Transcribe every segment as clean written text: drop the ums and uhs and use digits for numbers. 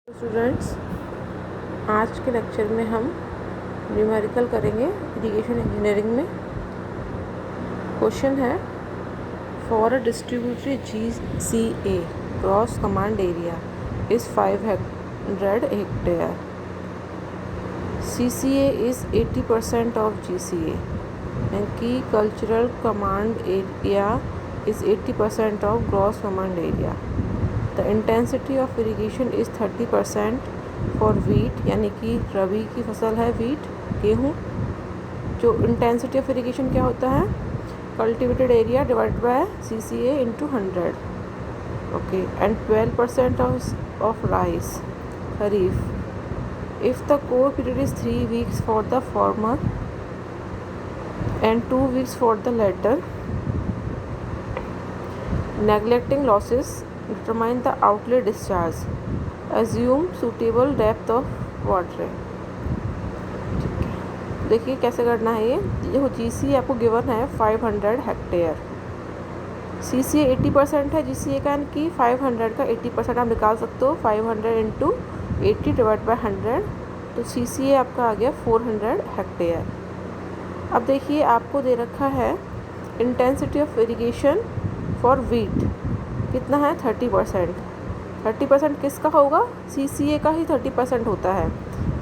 Students, आज के lecture में हम न्यूमेरिकल करेंगे इरिगेशन इंजीनियरिंग में। क्वेश्चन है, for a distributory GCA gross command area is 500 hectare, CCA is 80% of GCA and की cultural command area is 80% of gross command area. The intensity of irrigation is 30% for wheat, यानी कि रबी की फसल है wheat, गेहूँ। जो intensity of irrigation क्या होता है? Cultivated area divide by CCA into 100, okay. And 12% of rice kharif. If the core period is 3 weeks for the former and 2 weeks for the latter, neglecting losses, determine the outlet discharge, assume suitable depth of watering। ठीक है, देखिए कैसे करना है ये। देखो GCA आपको given है 500 हेक्टेयर, CCA 80% है GCA का, यानी कि 500 का 80% आप निकाल सकते हो। 500 इंटू 80 डिवाइड बाई 100, तो CCA आपका आ गया 400 हेक्टेयर। अब देखिए आपको दे रखा है intensity of irrigation for wheat कितना है? 30%। 30% किसका होगा? CCA का ही 30% होता है,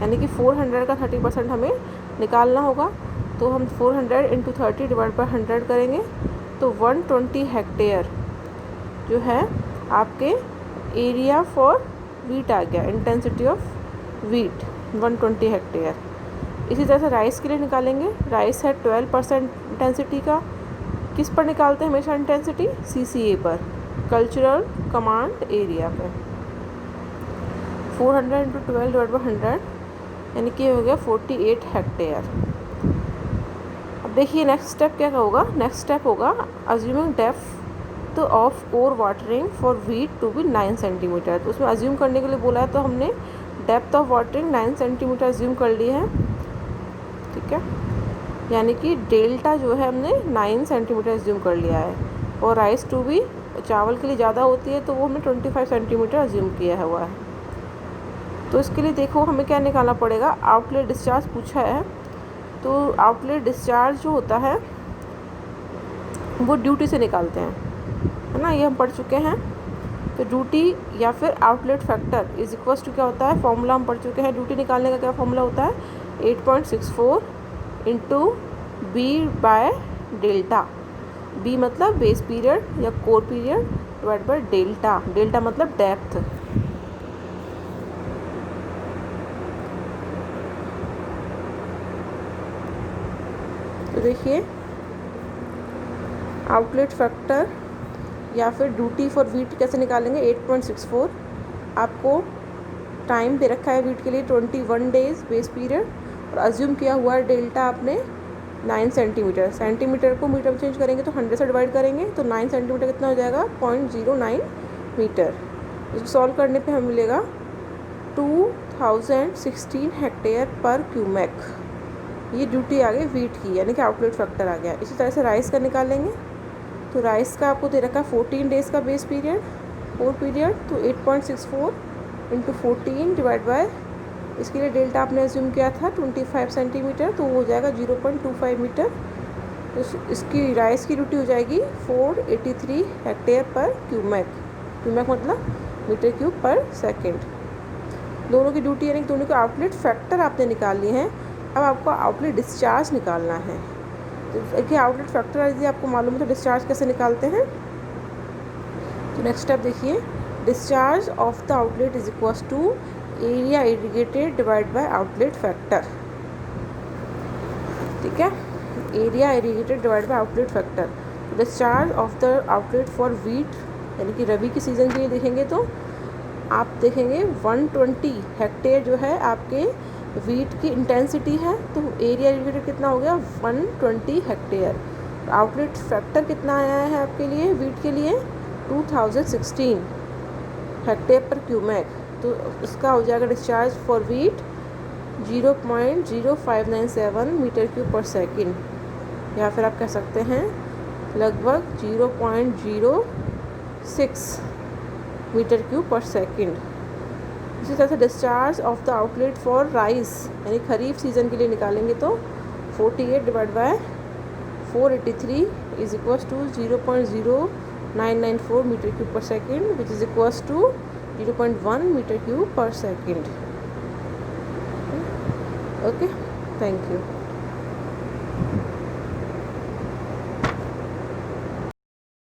यानी कि 400 का 30% हमें निकालना होगा। तो हम 400 इंटू 30 डिवाइड बाई 100 करेंगे, तो 120 हेक्टेयर जो है आपके एरिया फॉर वीट आ गया। Intensity of wheat 120 hectare. इसी तरह से राइस के लिए निकालेंगे। राइस है 12% इंटेंसिटी का। किस पर निकालते हैं हमेशा इंटेंसिटी? CCA पर, कल्चरल कमांड एरिया पर। 400 इंटू 12 डिवाइड बाई 100, यानी कि हो गया 48 हेक्टेयर। अब देखिए नेक्स्ट स्टेप क्या होगा? नेक्स्ट स्टेप होगा assuming depth of core watering for wheat to be 9 centimetre. तो उसमें अज्यूम करने के लिए बोला है, तो हमने depth of watering 9 centimetre assume कर ली है, ठीक है। यानी कि डेल्टा जो है हमने 9 सेंटीमीटर अज्यूम कर लिया है। और राइस टू भी चावल के लिए ज़्यादा होती है, तो वो हमने 25 सेंटीमीटर अज्यूम किया हुआ है। तो इसके लिए देखो हमें क्या निकालना पड़ेगा। आउटलेट डिस्चार्ज पूछा है, तो आउटलेट डिस्चार्ज जो होता है वो ड्यूटी से निकालते हैं, है ना, ये हम पढ़ चुके हैं। तो ड्यूटी या फिर outlet factor is equals to क्या होता है? फॉर्मूला हम पढ़ चुके हैं। ड्यूटी निकालने का क्या फॉर्मूला होता है? 8.64 into B by delta. B मतलब बेस पीरियड या core period divide by delta. Delta मतलब डेप्थ। तो देखिए आउटलेट फैक्टर या फिर ड्यूटी फॉर वीट कैसे निकालेंगे? 8.64। आपको टाइम दे रखा है वीट के लिए 21 डेज बेस पीरियड, और अज्यूम किया हुआ है डेल्टा आपने 9 सेंटीमीटर। सेंटीमीटर को मीटर में चेंज करेंगे तो 100 से डिवाइड करेंगे, तो 9 सेंटीमीटर कितना हो जाएगा? 0.09 मीटर। इसको सॉल्व करने पे हमें मिलेगा 2016 हेक्टेयर पर क्यूमेक। ये ड्यूटी आ गई वीट की, यानी कि आउटलेट फैक्टर आ गया। इसी तरह से राइस का निकालेंगे। तो राइस का आपको दे रखा है 14 डेज़ का बेस पीरियड, कोर पीरियड, तो 8.64 इंटू 14 डिवाइड बाय, इसके लिए डेल्टा आपने अज्यूम किया था 25 सेंटीमीटर, तो वो हो जाएगा 0.25 मीटर। तो इसकी राइस की ड्यूटी हो जाएगी 483 हेक्टेयर पर क्यूमेक। क्यूमेक मतलब मीटर क्यूब पर सेकेंड। दोनों की ड्यूटी यानी दोनों के आउटलेट फैक्टर आपने निकाल लिए हैं। अब आपको आउटलेट डिस्चार्ज निकालना है। तो देखिए आउटलेट फैक्टर यदि आपको मालूम है तो डिस्चार्ज कैसे निकालते हैं। तो नेक्स्ट स्टेप देखिए, discharge of the outlet is equals to area irrigated divide by outlet factor, ठीक है। Area irrigated divide by outlet factor. Discharge of the outlet for wheat, यानी कि रबी की सीज़न के लिए देखेंगे तो आप देखेंगे 120 हेक्टेयर जो है आपके वीट की इंटेंसिटी है, तो एरिया इरीगेटेड कितना हो गया? 120 हेक्टेयर। आउटलेट फैक्टर कितना आया है आपके लिए वीट के लिए? 2016 हेक्टेयर पर क्यूमेक। तो इसका हो जाएगा discharge for wheat 0.0597 metre cube per second, या फिर आप कह सकते हैं लगभग 0.06 मीटर क्यूब पर सेकेंड। इसी तरह से discharge of the outlet for rice यानी खरीफ सीज़न के लिए निकालेंगे तो 48 divide by 483 is equals to 0.0994 metre cube per second which is equals to 0.1 metre cube per second. Okay, thank you.